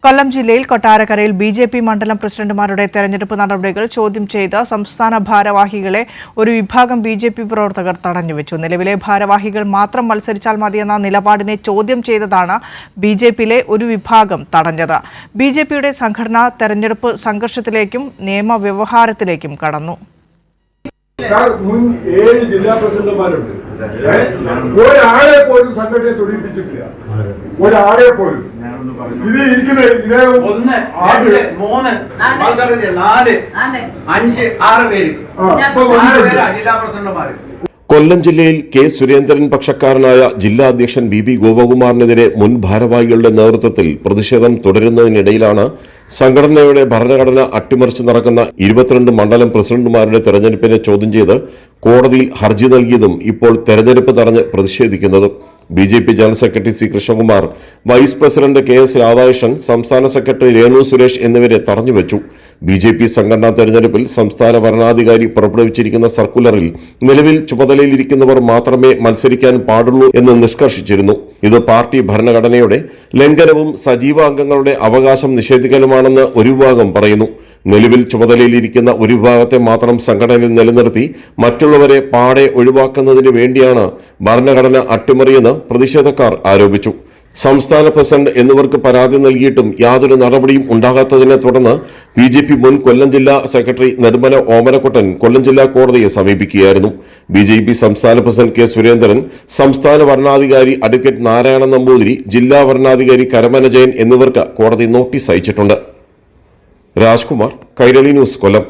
കൊല്ലം ജില്ലയിൽ കൊട്ടാരക്കരയിൽ ബിജെപി മണ്ഡലം പ്രസിഡന്റുമാരുടെ തെരഞ്ഞെടുപ്പ് നടപടികൾ ചോദ്യം ചെയ്ത് സംസ്ഥാന ഭാരവാഹികളെ ഒരു വിഭാഗം ബിജെപി പ്രവർത്തകർ തടഞ്ഞുവെച്ചു. നിലവിലെ ഭാരവാഹികൾ മാത്രം മത്സരിച്ചാൽ മതിയെന്ന നിലപാടിനെ ചോദ്യം ചെയ്തതാണ് ബിജെപിയിലെ ഒരു വിഭാഗം തടഞ്ഞത്. ബിജെപിയുടെ സംഘടന തെരഞ്ഞെടുപ്പ് സംഘർഷത്തിലേക്കും നിയമവ്യവഹാരത്തിലേക്കും കടന്നു. മുൻ 7 ജില്ലാ പ്രസിഡന്റുമാരുണ്ട്. ഒരാളെ പോലും സംഘടനയെ തൊഴിപ്പിച്ചിട്ടില്ല. ഒരാളെ പോലും. ഇത് ഇരിക്കുന്ന 1, 2, 3, 4, 5, 6 പേര് ജില്ലാ പ്രസിഡന്റുമാര്. കൊല്ലം ജില്ലയിൽ കെ സുരേന്ദ്രൻ പക്ഷക്കാരനായ ജില്ലാ അധ്യക്ഷൻ ബി ഗോപകുമാറിനെതിരെ മുൻ ഭാരവാഹികളുടെ നേതൃത്വത്തിൽ പ്രതിഷേധം തുടരുന്നതിനിടയിലാണ് സംഘടനയുടെ ഭരണഘടന അട്ടിമറിച്ച് നടക്കുന്ന 22 മണ്ഡലം പ്രസിഡന്റുമാരുടെ തെരഞ്ഞെടുപ്പിനെ ചോദ്യം ചെയ്ത് കോടതിയിൽ ഹർജി നൽകിയതും ഇപ്പോൾ തെരഞ്ഞെടുപ്പ് തടഞ്ഞ് പ്രതിഷേധിക്കുന്നതും. BJP general secretary C Krishnakumar, vice president K S Radhakrishnan, സംസ്ഥാന സെക്രട്ടറി രേണു സുരേഷ് എന്നിവരെ തടഞ്ഞുവെച്ചു. ബിജെപി സംഘടനാ തെരഞ്ഞെടുപ്പിൽ സംസ്ഥാന വരണാധികാരി പുറപ്പെടുവിച്ചിരിക്കുന്ന സർക്കുലറിൽ നിലവിൽ ചുമതലയിലിരിക്കുന്നവർ മാത്രമേ മത്സരിക്കാൻ പാടുള്ളൂ എന്ന് നിഷ്കർഷിച്ചിരുന്നു. ഇത് പാർട്ടി ഭരണഘടനയുടെ ലംഘനവും സജീവ അംഗങ്ങളുടെ അവകാശം നിഷേധിക്കലുമാണെന്ന് ഒരു വിഭാഗം പറയുന്നു. നിലവിൽ ചുമതലയിലിരിക്കുന്ന ഒരു വിഭാഗത്തെ മാത്രം സംഘടനയിൽ നിലനിർത്തി മറ്റുള്ളവരെ പാടെ ഒഴിവാക്കുന്നതിന് വേണ്ടിയാണ് ഭരണഘടന അട്ടിമറിയെന്ന് പ്രതിഷേധക്കാർ ആരോപിച്ചു. സംസ്ഥാന പ്രസിഡന്റ് എന്നിവർക്ക് പരാതി നൽകിയിട്ടും യാതൊരു നടപടിയും ഉണ്ടാകാത്തതിനെ തുടർന്ന് ബിജെപി മുൻ കൊല്ലം ജില്ലാ സെക്രട്ടറി നിർമ്മല ഓമനക്കുട്ടൻ കൊല്ലം ജില്ലാ കോടതിയെ സമീപിക്കുകയായിരുന്നു. ബിജെപി സംസ്ഥാന പ്രസിഡന്റ് കെ സുരേന്ദ്രൻ, സംസ്ഥാന വരണാധികാരി അഡ്വക്കേറ്റ് നാരായണ നമ്പൂതിരി, ജില്ലാ വരണാധികാരി കരമന ജയൻ എന്നിവർക്ക് കോടതി നോട്ടീസ് അയച്ചിട്ടുണ്ട്. രാജ്കുമാർ, കൈരളി ന്യൂസ്, കൊല്ലം.